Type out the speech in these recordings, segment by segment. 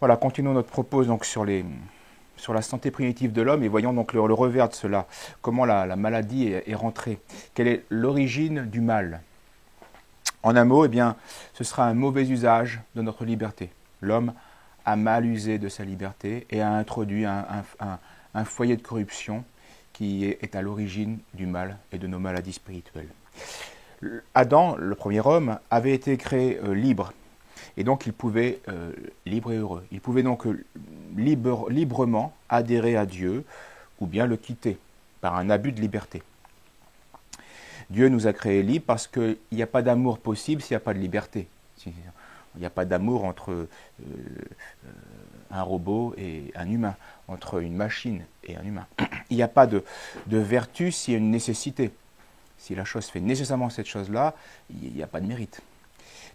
Voilà, continuons notre propos donc sur la santé primitive de l'homme et voyons donc le revers de cela, comment la maladie est rentrée, quelle est l'origine du mal. En un mot, eh bien, ce sera un mauvais usage de notre liberté. L'homme a mal usé de sa liberté et a introduit un foyer de corruption qui est à l'origine du mal et de nos maladies spirituelles. Adam, le premier homme, avait été créé libre. Et donc il pouvait, libre et heureux, il pouvait donc librement adhérer à Dieu ou bien le quitter par un abus de liberté. Dieu nous a créés libres parce qu'il n'y a pas d'amour possible s'il n'y a pas de liberté. Il n'y a pas d'amour entre un robot et un humain, entre une machine et un humain. Il n'y a pas de vertu s'il y a une nécessité. Si la chose fait nécessairement cette chose-là, il n'y a pas de mérite.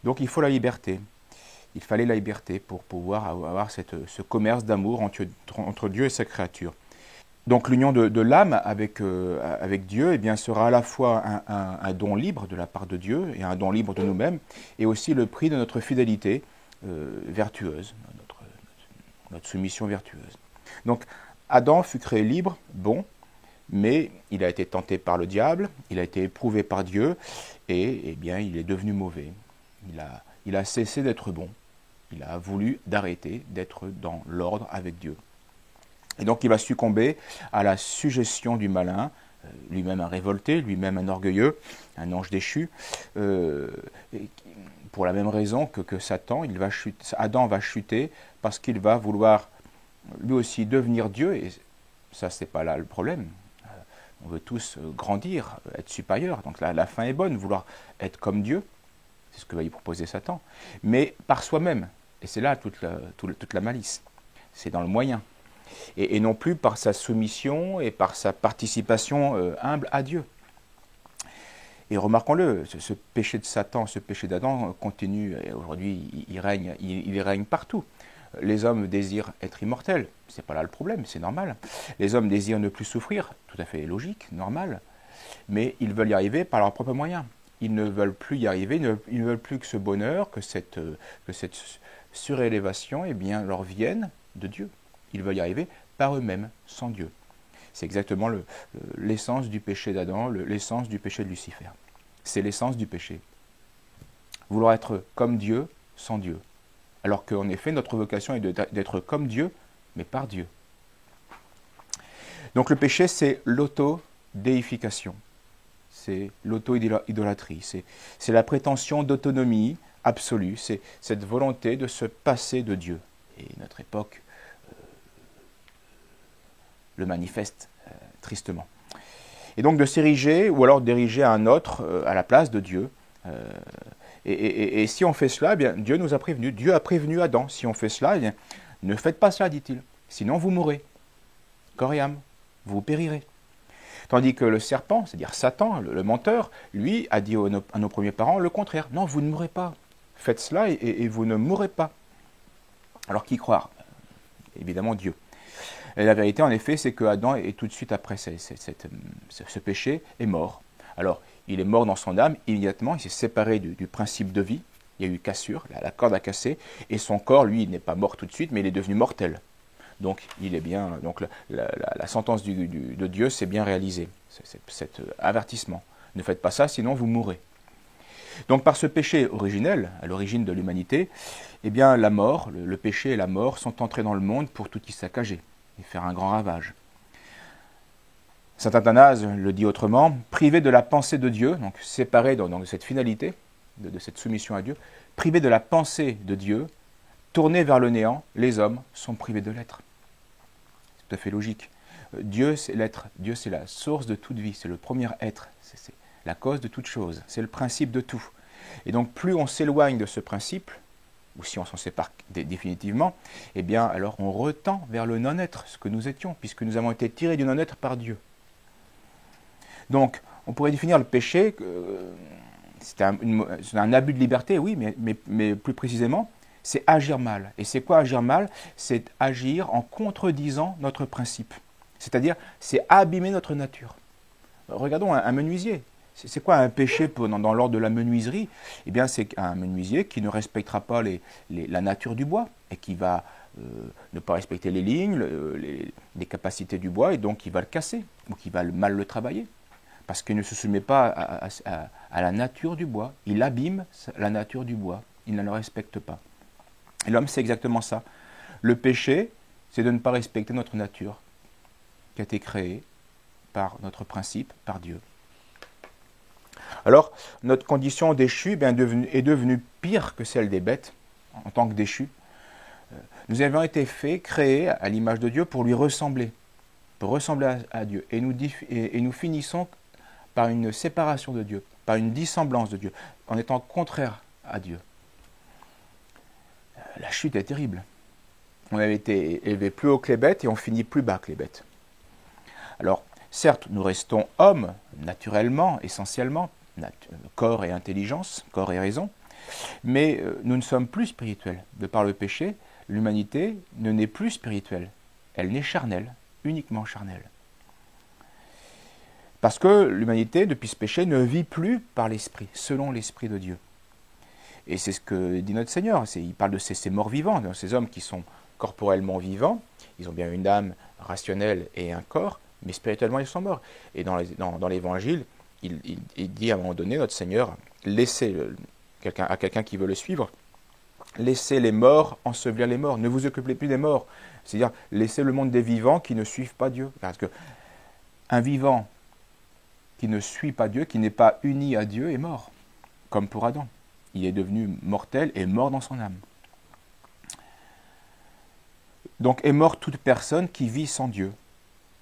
Donc il faut la liberté. Il fallait la liberté pour pouvoir avoir ce commerce d'amour entre Dieu et sa créature. Donc l'union de l'âme avec Dieu eh bien, sera à la fois un don libre de la part de Dieu et un don libre de nous-mêmes, et aussi le prix de notre fidélité vertueuse, notre soumission vertueuse. Donc Adam fut créé libre, bon, mais il a été tenté par le diable, il a été éprouvé par Dieu, et eh bien, il est devenu mauvais. Il a cessé d'être bon. Il a voulu d'arrêter d'être dans l'ordre avec Dieu. Et donc il va succomber à la suggestion du malin, lui-même un révolté, lui-même un orgueilleux, un ange déchu, pour la même raison que Satan, Adam va chuter parce qu'il va vouloir lui aussi devenir Dieu, et ça c'est pas là le problème. On veut tous grandir, être supérieur, donc la fin est bonne, vouloir être comme Dieu, c'est ce que va y proposer Satan, mais par soi-même, et c'est là toute la malice, c'est dans le moyen, et non plus par sa soumission et par sa participation humble à Dieu. Et remarquons-le, ce péché de Satan, ce péché d'Adam continue, et aujourd'hui il règne partout. Les hommes désirent être immortels, c'est pas là le problème, c'est normal. Les hommes désirent ne plus souffrir, tout à fait logique, normal, mais ils veulent y arriver par leurs propres moyens. Ils ne veulent plus y arriver, ils ne veulent plus que ce bonheur, que cette surélévation, eh bien, leur vienne de Dieu. Ils veulent y arriver par eux-mêmes, sans Dieu. C'est exactement l'essence du péché d'Adam, l'essence du péché de Lucifer. C'est l'essence du péché. Vouloir être comme Dieu, sans Dieu. Alors qu'en effet, notre vocation est d'être comme Dieu, mais par Dieu. Donc le péché, c'est l'auto-déification. C'est l'auto-idolâtrie. C'est la prétention d'autonomie absolue. C'est cette volonté de se passer de Dieu. Et notre époque le manifeste tristement. Et donc de s'ériger, ou alors d'ériger un autre à la place de Dieu. Et si on fait cela, eh bien, Dieu nous a prévenus. Dieu a prévenu Adam. Si on fait cela, eh bien, ne faites pas cela, dit-il. Sinon vous mourrez. Corps et âme. Vous périrez. Tandis que le serpent, c'est-à-dire Satan, le menteur, lui a dit à nos premiers parents le contraire. Non, vous ne mourrez pas. Faites cela et vous ne mourrez pas. Alors qui croire? Évidemment Dieu. Et la vérité, en effet, c'est que Adam est tout de suite après ce péché, est mort. Alors, il est mort dans son âme, immédiatement, il s'est séparé du principe de vie, il y a eu cassure, la corde a cassé, et son corps, lui, n'est pas mort tout de suite, mais il est devenu mortel. Donc, il est bien, donc la sentence de Dieu s'est bien réalisée, cet avertissement. Ne faites pas ça, sinon vous mourrez. Donc, par ce péché originel, à l'origine de l'humanité, eh bien, la mort, le péché et la mort sont entrés dans le monde pour tout y saccager et faire un grand ravage. Saint Athanase le dit autrement, privé de la pensée de Dieu, donc séparé de cette finalité, de cette soumission à Dieu, privé de la pensée de Dieu, tourné vers le néant, les hommes sont privés de l'être. C'est tout à fait logique. Dieu, c'est l'être. Dieu, c'est la source de toute vie. C'est le premier être. C'est la cause de toute chose. C'est le principe de tout. Et donc, plus on s'éloigne de ce principe, ou si on s'en sépare définitivement, eh bien, alors on retend vers le non-être, ce que nous étions, puisque nous avons été tirés du non-être par Dieu. Donc, on pourrait définir le péché, c'est un abus de liberté, oui, mais plus précisément, c'est agir mal. Et c'est quoi agir mal? C'est agir en contredisant notre principe. C'est-à-dire, c'est abîmer notre nature. Regardons un menuisier. C'est quoi un péché dans l'ordre de la menuiserie? Eh bien, c'est un menuisier qui ne respectera pas la nature du bois et qui va ne pas respecter les lignes, les capacités du bois, et donc il va le casser, ou qu'il va mal le travailler, parce qu'il ne se soumet pas à la nature du bois. Il abîme la nature du bois, il ne le respecte pas. Et l'homme, c'est exactement ça. Le péché, c'est de ne pas respecter notre nature, qui a été créée par notre principe, par Dieu. Alors, notre condition déchue est devenue pire que celle des bêtes, en tant que déchus. Nous avons été faits, créés à l'image de Dieu pour lui ressembler, à Dieu. Et nous finissons par une séparation de Dieu, par une dissemblance de Dieu, en étant contraire à Dieu. La chute est terrible. On avait été élevé plus haut que les bêtes et on finit plus bas que les bêtes. Alors, certes, nous restons hommes, naturellement, essentiellement, corps et intelligence, corps et raison, mais nous ne sommes plus spirituels. De par le péché, l'humanité ne n'est plus spirituelle. Elle n'est charnelle, uniquement charnelle. Parce que l'humanité, depuis ce péché, ne vit plus par l'esprit, selon l'esprit de Dieu. Et c'est ce que dit notre Seigneur. Il parle de ces morts vivants, de ces hommes qui sont corporellement vivants. Ils ont bien une âme rationnelle et un corps, mais spirituellement ils sont morts. Et dans l'Évangile, il dit à un moment donné, notre Seigneur, laissez à quelqu'un qui veut le suivre, laissez les morts ensevelir les morts, ne vous occupez plus des morts. C'est-à-dire, laissez le monde des vivants qui ne suivent pas Dieu. Parce que un vivant qui ne suit pas Dieu, qui n'est pas uni à Dieu, est mort, comme pour Adam. Il est devenu mortel et mort dans son âme. Donc est mort toute personne qui vit sans Dieu.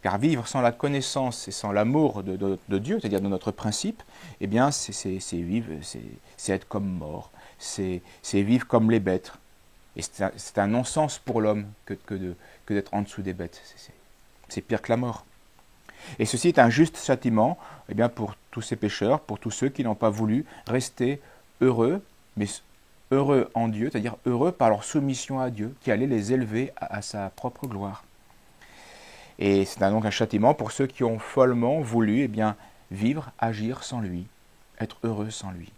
Car vivre sans la connaissance et sans l'amour de Dieu, c'est-à-dire de notre principe, eh bien c'est être comme mort, c'est vivre comme les bêtes. Et c'est un non-sens pour l'homme que d'être en dessous des bêtes. C'est pire que la mort. Et ceci est un juste châtiment eh bien, pour tous ces pécheurs, pour tous ceux qui n'ont pas voulu rester heureux, mais heureux en Dieu, c'est-à-dire heureux par leur soumission à Dieu, qui allait les élever à sa propre gloire. Et c'est donc un châtiment pour ceux qui ont follement voulu eh bien, vivre, agir sans lui, être heureux sans lui.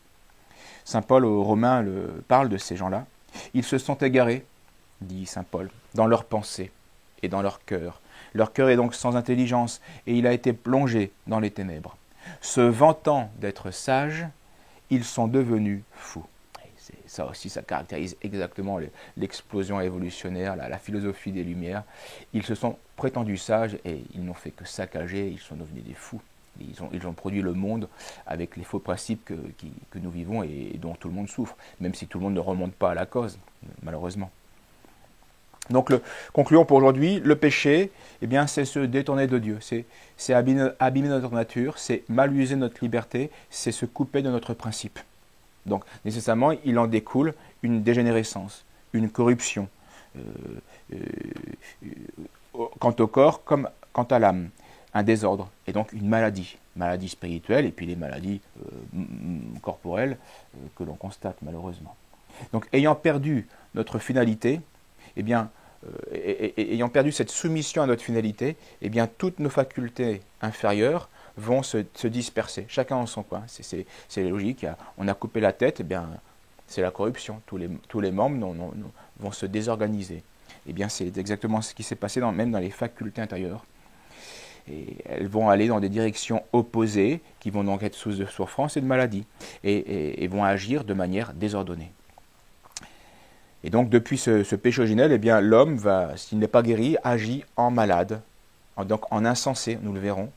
Saint Paul aux Romains parle de ces gens-là. Ils se sont égarés, dit Saint Paul, dans leurs pensées et dans leur cœur. Leur cœur est donc sans intelligence et il a été plongé dans les ténèbres. Se vantant d'être sages, ils sont devenus fous. Et ça aussi, ça caractérise exactement l'explosion évolutionnaire, la philosophie des Lumières. Ils se sont prétendus sages et ils n'ont fait que saccager, ils sont devenus des fous. Ils ont produit le monde avec les faux principes que nous vivons et dont tout le monde souffre, même si tout le monde ne remonte pas à la cause, malheureusement. Donc, concluons pour aujourd'hui, le péché, eh bien, c'est se détourner de Dieu, c'est abîmer notre nature, c'est mal user notre liberté, c'est se couper de notre principe. Donc, nécessairement, il en découle une dégénérescence, une corruption, quant au corps comme quant à l'âme, un désordre, et donc une maladie spirituelle, et puis les maladies corporelles que l'on constate malheureusement. Donc, ayant perdu notre finalité, eh bien, ayant perdu cette soumission à notre finalité, eh bien, toutes nos facultés inférieures vont se disperser, chacun en son coin. C'est logique, on a coupé la tête, eh bien, c'est la corruption, tous les membres vont se désorganiser. Eh bien, c'est exactement ce qui s'est passé même dans les facultés intérieures. Et elles vont aller dans des directions opposées, qui vont donc être source de souffrance et de maladie, et vont agir de manière désordonnée. Et donc, depuis ce péché originel, eh bien, l'homme s'il n'est pas guéri, agit en malade, donc en insensé, nous le verrons,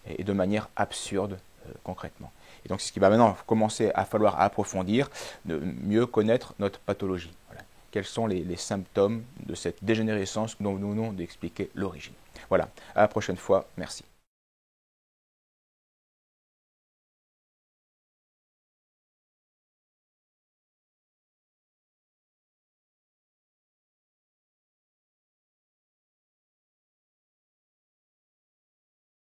et de manière absurde, concrètement. Et donc, c'est ce qui va maintenant commencer à falloir approfondir, de mieux connaître notre pathologie. Voilà. Quels sont les symptômes de cette dégénérescence dont nous venons d'expliquer l'origine. Voilà, à la prochaine fois, merci.